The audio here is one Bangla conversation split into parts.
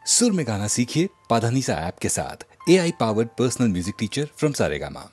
सुर में गाना सीखिए पाधानीसा ऐप के साथ। AI powered personal music teacher from Saregama.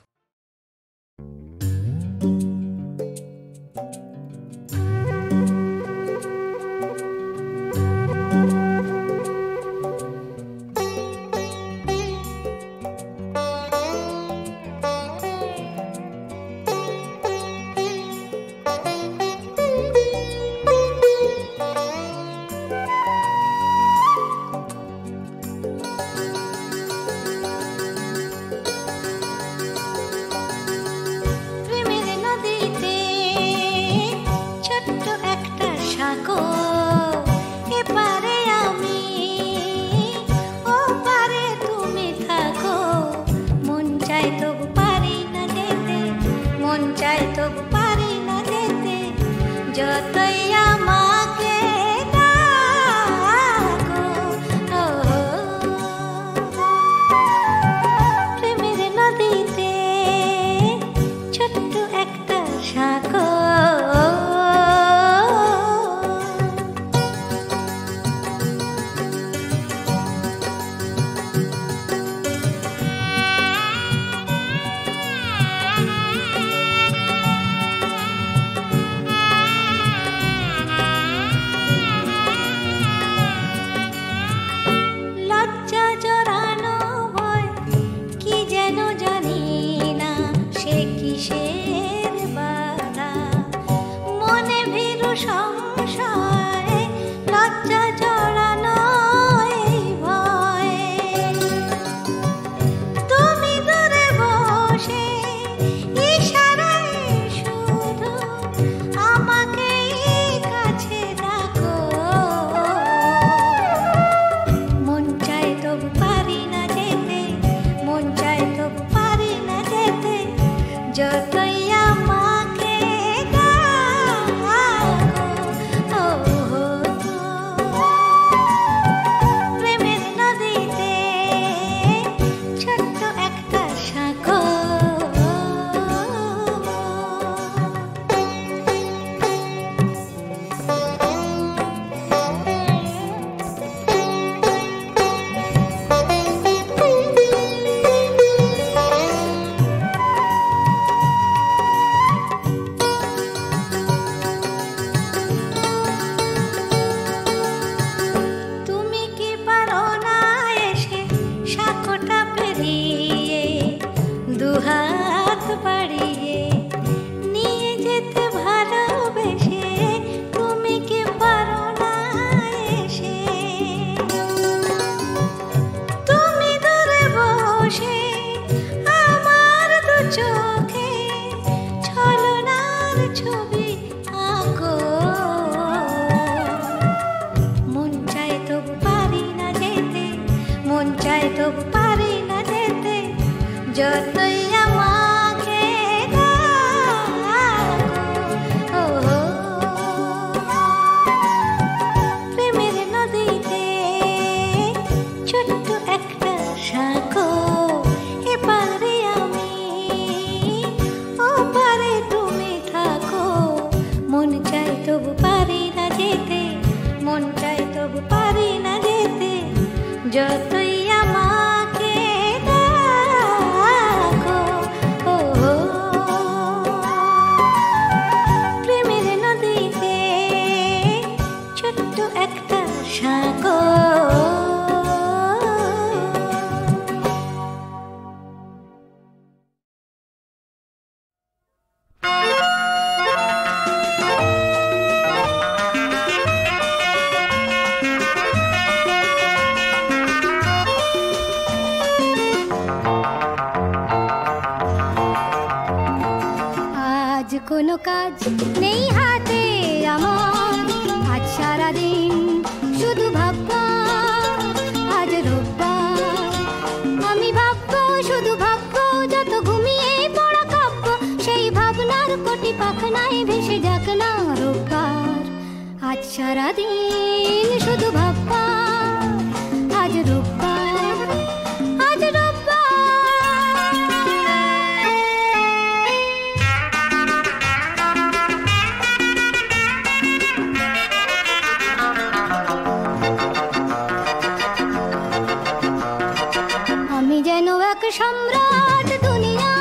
সম্রাট দুনিয়া,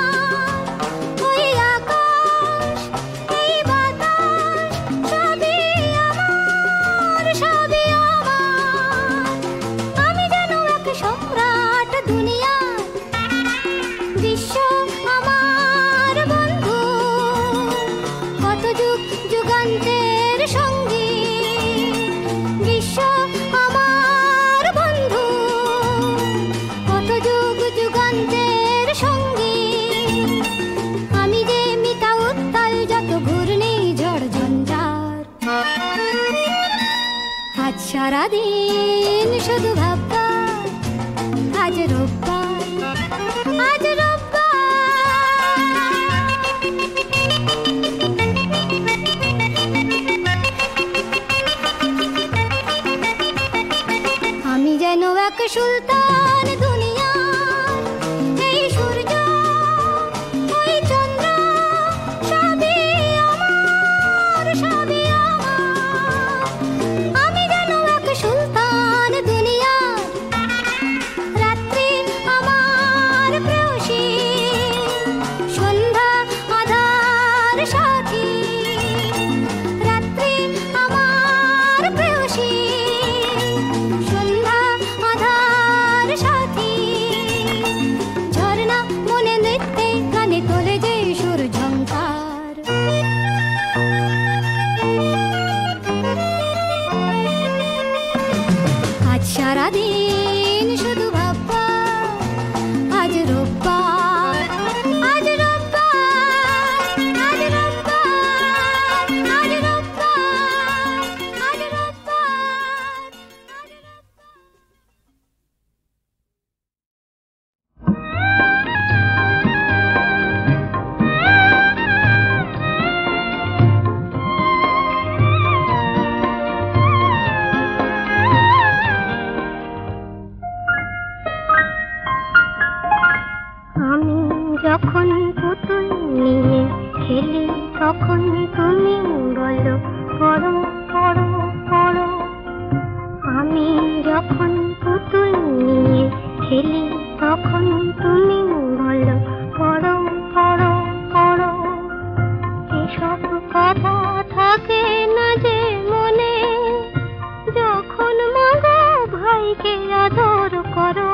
ওই আকাশ এই বাতাস সবই আমার, সবই আমার। আমি যেন এক সম্রাট দুনিয়া, বিশ্ব আমার বন্ধু, কত যুগ যুগান্তের সঙ্গী। বিশ্ব আমার বন্ধু, কত যুগ যুগান্তের সঙ্গী। আমি যে মিতা উত্তাল যত ঘূর্ণি ঝড় ঝঞ্ঝার, আজ সারাদিন শুধু ভাববার, আজ রোববার, আজ রোববার। আমি যেন এক সুলতান দুনিয়ার, এই সূর্য ওই চন্দ্র সবই আমার, সবই আমার। আমি যেন এক সুলতান দুনিয়ার, রাত্রি আমার প্রেয়সী, সন্ধ্যা আধার সাথী। রাত্রি আমার প্রেয়সী, সন্ধ্যা আধার সাথী। ঝর্ণা মনে নৃত্যে গানে তোলে যে সুর ঝংকার। আজ সারাদিন শুধু ভাববার, আজ রোববার, আজ রোববার, আজ রোববার, আজ রোববার, আজ রোববার। আমি যখন পুতুল নিয়ে খেলি, তখন তুমি বলো পড়ো পড়ো পড়ো। আমি যখন পুতুল নিয়ে খেলি, তখন তুমি বলো পড়ো পড়ো পড়ো। এসব কথা থাকে না যে মনে, যখন মাগো ভাইকে আদর করো।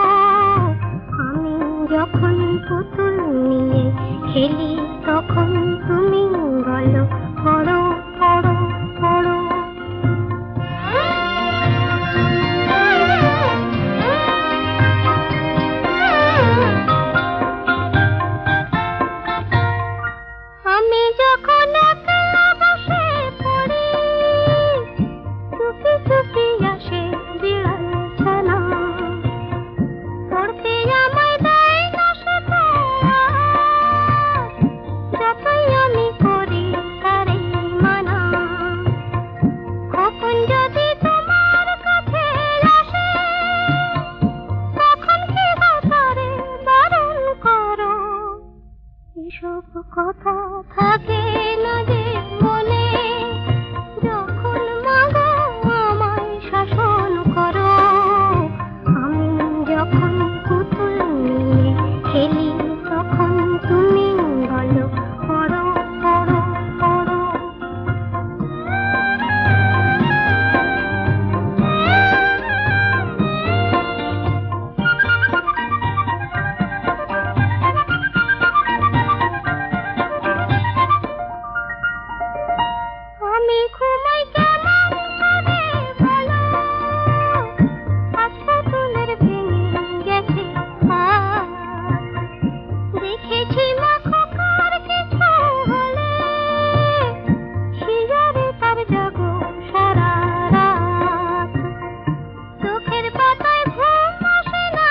আমি যখন পুতুল নিয়ে খেলি, তখন তুমি বলো পড়ো পড়ো পড়ো। আমি যখন একলা বসে পড়ি, চুপি চুপি আসে বিড়াল ছানা, পড়তে আমায় দেয় না সে তো আর, যতই আমি করি তারে মানা। কখন যদি তোমার কাছে আসে, তখন কি গো তারে বারণ করো। এসব কথা থাকে না যে মনে, যখন মাগো আমায় শাসন করো। আমি যখন পুতুল নিয়ে খেলি, তখন তুমি বলো পড়ো পড়ো পড়ো। আমি ঘুমাই কেমন করে বলো, আজ পুতুলের ভেঙে গেছে হাড়। দেখেছি মা খোকার কিছু হলে, শিয়ারে তার জাগো সারা রাত। চোখের পাতায় ঘুম আসে না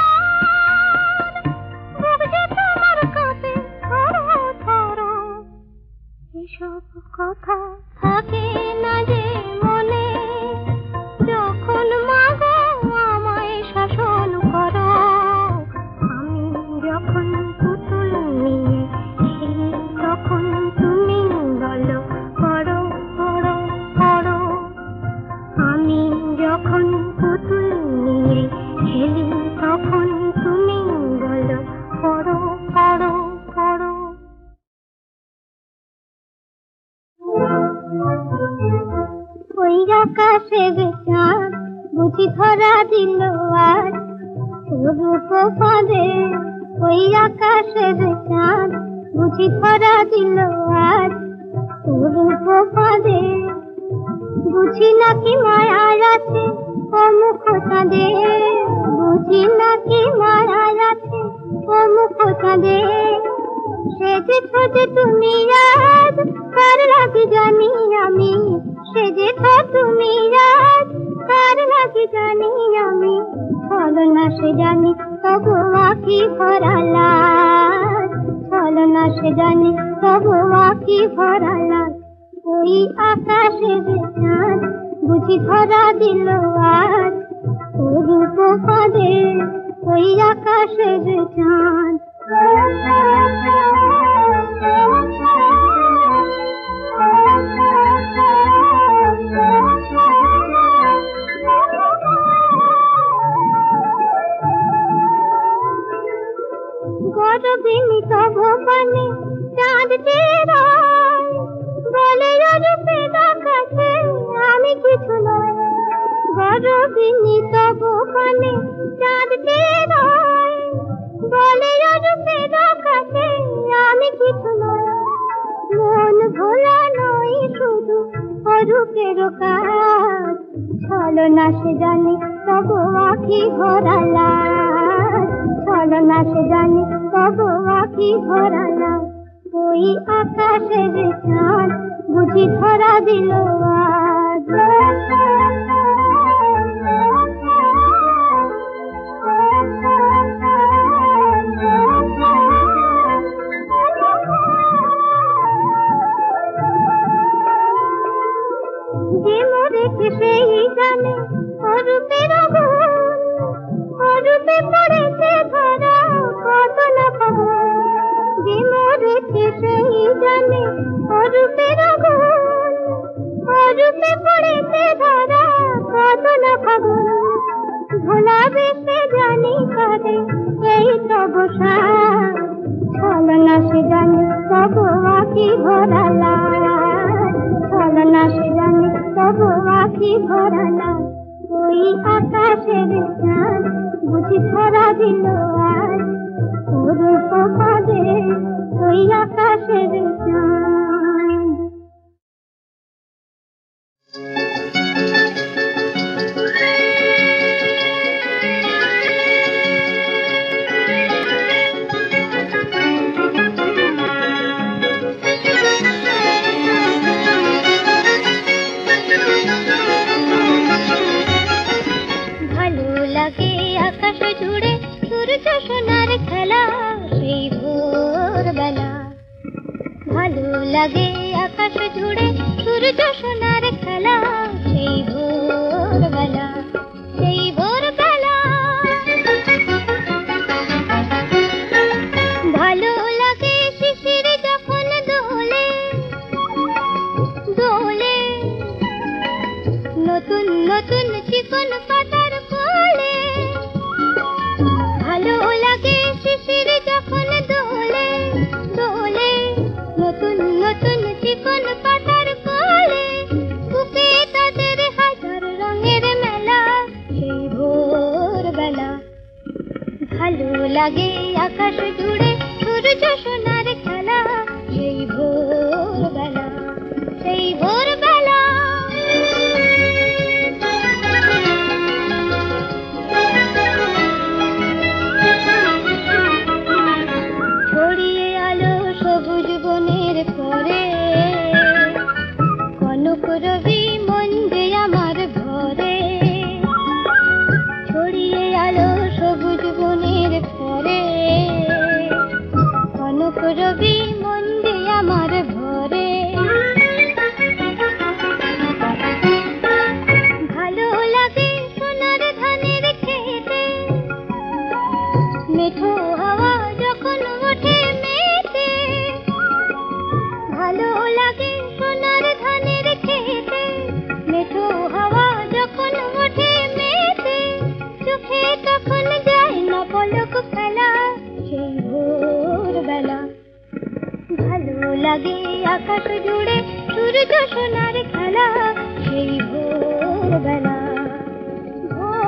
আর, বুক যে তোমার কাঁপে থরো থরো। এসব কথা থাকে না যে মনে, যখন মাগো আমায় শাসন করো। আমি যখন পুতুল নিয়ে খেলি, তখন তুমি বলো পড়ো পড়ো পড়ো। আমি যখন পুতুল নিয়ে খেলি, তখন তুমি বলো বুঝি ধরা দিল আজ রূপ ফাঁদে ওই আকাশের চাঁদ বুঝি ধরা দিল আজ রূপ ফাঁদে বুঝি নাকি মায়া আছে ও মুখ চাঁদে বুঝি নাকি মায়া আছে ও মুখ চাঁদে সেজেছ যে তুমি আজ কার লাগি জানি আমি সেজেছ তুমি আজ কার লাগি জানি আমি ছলনা সে জানি তবু আঁখি ভরা লাল ছলনা সে জানি তবু আঁখি ভরা লাল ওই আকাশের চাঁদ বুঝি ধরা দিল আজ ও রূপ ফাঁদে ওই আকাশের চাঁদ গরবিনী তব পানে চাঁদ টেরায় বলে রূপে দেখাচ্ছে আমি কিছু নয় গরবিনী তব পানে চাঁদ টেরায় বলে রূপে দেখাচ্ছে আমি কিছু নয় মন ভোলা নয় শুধু অরূপের কাজ ছলনা সে জানি তবু আঁখি ভরা লাল ছলনা সে জানি তবু আঁখি ভরা লাল ওই আকাশের চাঁদ বুঝি ধরা দিল আজ যে মরেছে সেই জানে অরূপের গুণ অরূপে পড়েছে ধরা কত না খবর যে মরেছে সেই জানে অরূপের গুণ অরূপে পড়েছে ধরা কত না খবর ভোলা বেশে জানি কাঁদে এই তব সাজ ছলনা সে জানি তব আঁখি ভরা লাল ছলনা সে জানি তব আঁখি ভরা লাল ওই আকাশের চাঁদ বুঝি ধরা দিল আজ ও রূপ ফাঁদে ওই আকাশের চাঁদ সোনার খেলা সেই ভোরবেলা ভালো লাগে আকাশ জুড়ে সূর্য সোনার খেলা সেই ভোরবেলা সেই ভোরবেলা ভালো লাগে শিশির যখন দোলে দোলে নতুন নতুন চিকন পাতার কোলে ভালো লাগে শিশির যখন দোলে দোলে নতুন নতুন চিকন পাতার কোলে বুকে তাদের হাজার রঙের মেলা সেই ভোরবেলা ভালো লাগে আকাশ জুড়ে সূর্য সোনার খেলা সেই ভোরবেলা সেই ভোরবেলা পরে কনক রবি মন যে আমার ভরে ছড়িয়ে আলো সবুজ বনের পরে কনক রবি মন যে আমার ভরে ভালো লাগে সোনার ধানের খেতে মেঠো হাওয়া যখন ওঠে মেতে ভালো লাগে সোনার ধানের খেতে মেঠো হাওয়া যখন ওঠে মেতে চোখে তখন যায় না পলক ফেলা সেই ভোরবেলা ভালো লাগে আকাশ জুড়ে সূর্য সোনার খেলা সেই ভোরবেলা ভোরবেলা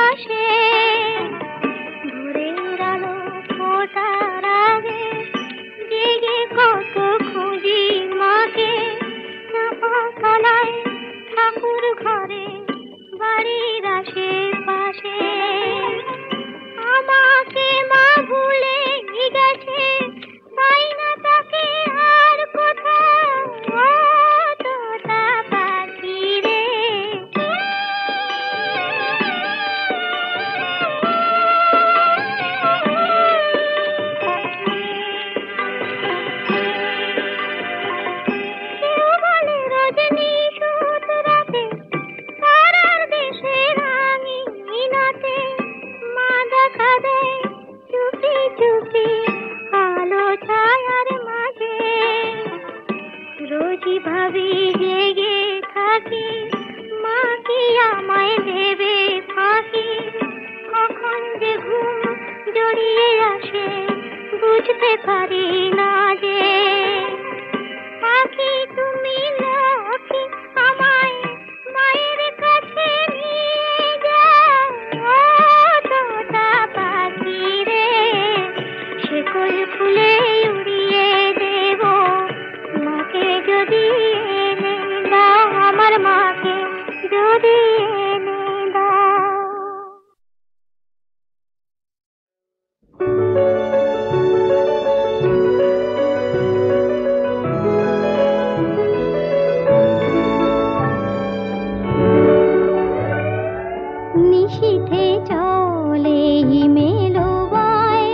আসে ভোরের আলো ফোটার আগে জেগে কত খুঁজি মাকে তলায় ঠাকুর ঘরে বাড়ির আশেপাশে আমাকে মা ভুলে গেছে তাই না তাকে আর কোথাও তোতা পাখি রে কেউ বলে রজনী সুত রাতে তারার দেশে রাঙিনাতে মা দেখা দেয় চুপি চুপি আলো ছায়ার মাঝে রোজই ভাবি জেগে থাকি মা কি আমায় দেবে ফাঁকি কখন যে ঘুম জড়িয়ে আসে বুঝতে পারি না যে পাখি তুমি লক্ষ্মী আমায় মায়ের কাছে নিয়ে যাও তোতা পাখি রে শিকল ফুলে উড়িয়ে দেব মাকে যদি এনে দাও আমার মাকে যদি এনে দাও নিশীথে চলে হিমেলো বায়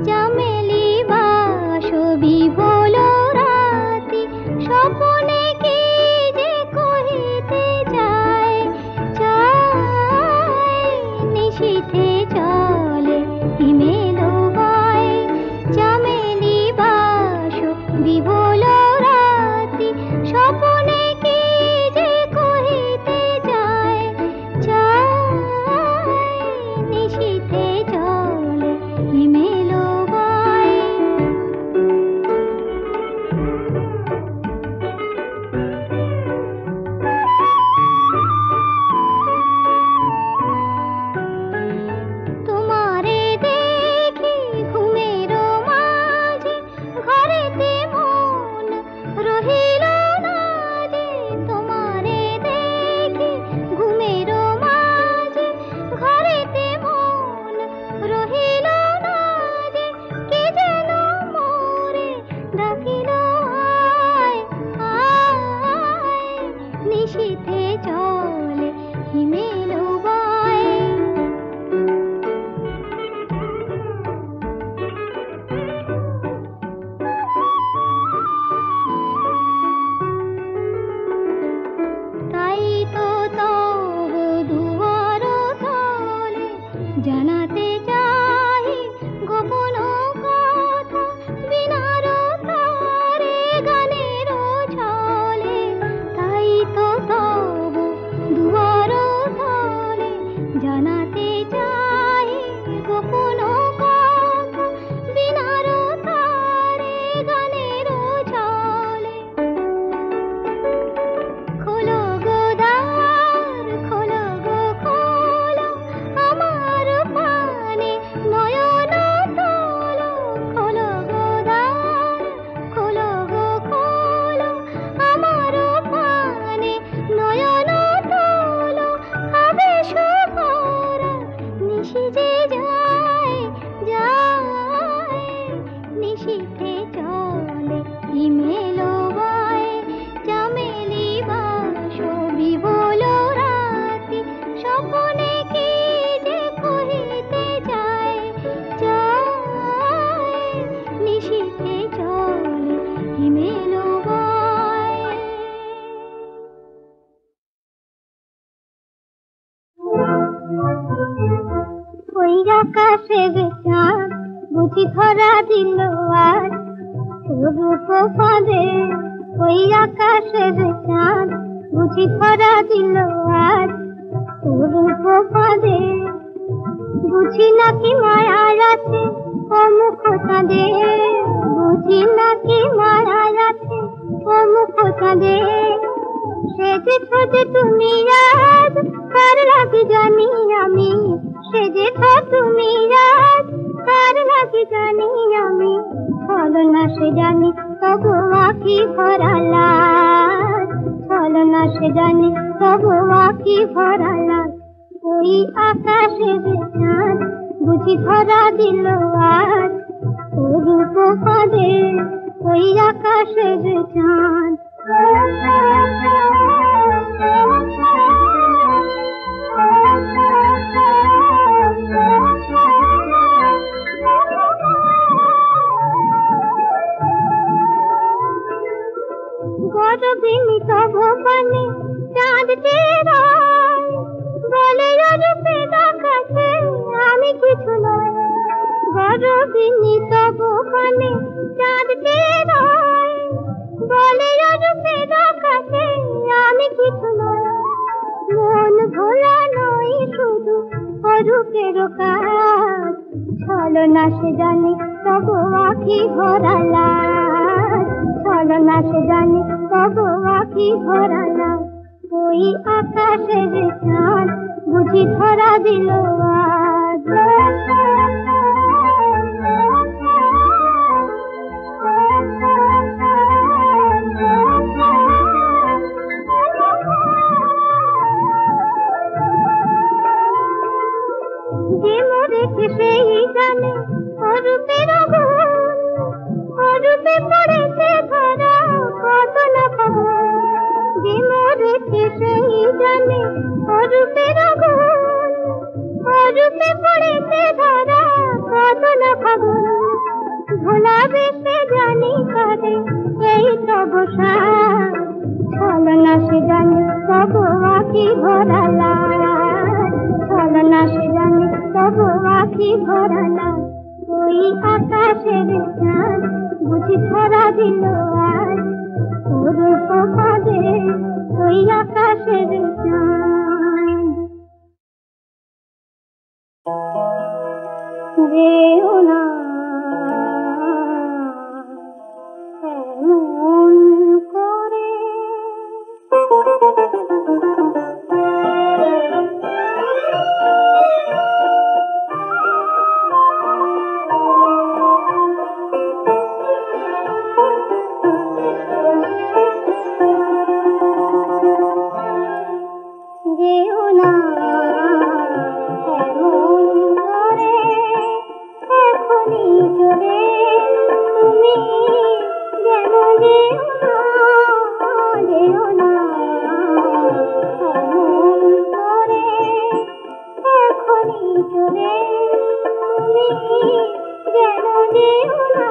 চামেলি বাসবি বলো রাতি স্বপনে কি যে কহিতে চায় নিশীথে চলে হিমেলো বায় চামেলি বাসবি বলো রাতি স্বপনে কি যে কহিতে চায় নিশীথে চলে হিমেলো বায় তোমারে দেখি ঘুমের মাঝে ঘরেতে মন রহিল না যে তোমারে দেখি ঘুমের মাঝে ঘরেতে মন রহিল না যে কে যেন মোরে ডাকিল আয় আয় নিশীথে চলে হিমেলো বায় তাই তো তবু দুয়ার তলে জানাতে চাই গোপন কথা বিনার তারে গানের ছলে তাই তো তবু দুয়ার তলে জানাতে চাই গোপন কথা বিনার তারে গানের ছলে খোলো গো দ্বার খোলো গো খোলো আমার পানে নয়ন তোলো খোলো গো দ্বার খোলো গো খোলো আমার পানে নয়ন তোলো আবেশ ভরা নিশি যে যায় নিশীথে চলে হিমেলো বায় চামেলি বাসবি বলো রাতি স্বপনে কি যে কহিতে চায় নিশীথে চলে হিমেলো বায় ওই আকাশের চাঁদ বুঝি ধরা দিল আজ তোর রূপ ফাঁদে ওই আকাশের চাঁদ বুঝি ধরা দিল আজ তোর রূপ ফাঁদে বুঝি নাকি মায়া আছে ও মুখ চাঁদে বুঝি নাকি মায়া আছে ও মুখ চাঁদে সেজেছ যে তুমি আজ কার লাগে জানি আমি আকাশের চাঁদ বুঝি ধরা দিল আজ, রূপ ফাঁদে ওই আকাশের চাঁদ। গরবিনী তব পানে চাঁদ টেরায়, বলে রূপে দেখাচ্ছে আমি কিছু নয়। গরবিনী তব পানে চাঁদ টেরায়, বলে রূপে দেখাচ্ছে আমি কিছু নয়। মন ভোলা নয় শুধু অরূপের কাজ, ছলনা সে জানি তব আখি ভরা লাজ, ছলনা সে জানি তব আখি ভরা লাজ। ওই আকাশের চাঁদ বুঝি ধরা দিল আজ। যে মরেছে সেই জানে অরূপের গুণ, অরূপে পড়েছে ধরা কত না খবর। যে মরেছে সেই জানে অরূপের গুণ, অরূপে পড়েছে ধরা কত না খবর। ভোলা বেশে জানি কাঁদে এই তব সাজ, ছলনা সে জানি তব আখি ভরা লাজ, ছলনা সে জানি তব আখি ভরা লাজ। ওই আকাশের চাঁদ বুঝি ধরা দিল আজ, রূপ ফাঁদে ওই আকাশের চাঁদ। যেও না এমন করে, যেও না এমন করে, এখনই চলে তুমি যেন যেও না, যেও না এমন করে, এখনই চলে তুমি যেন যেও না।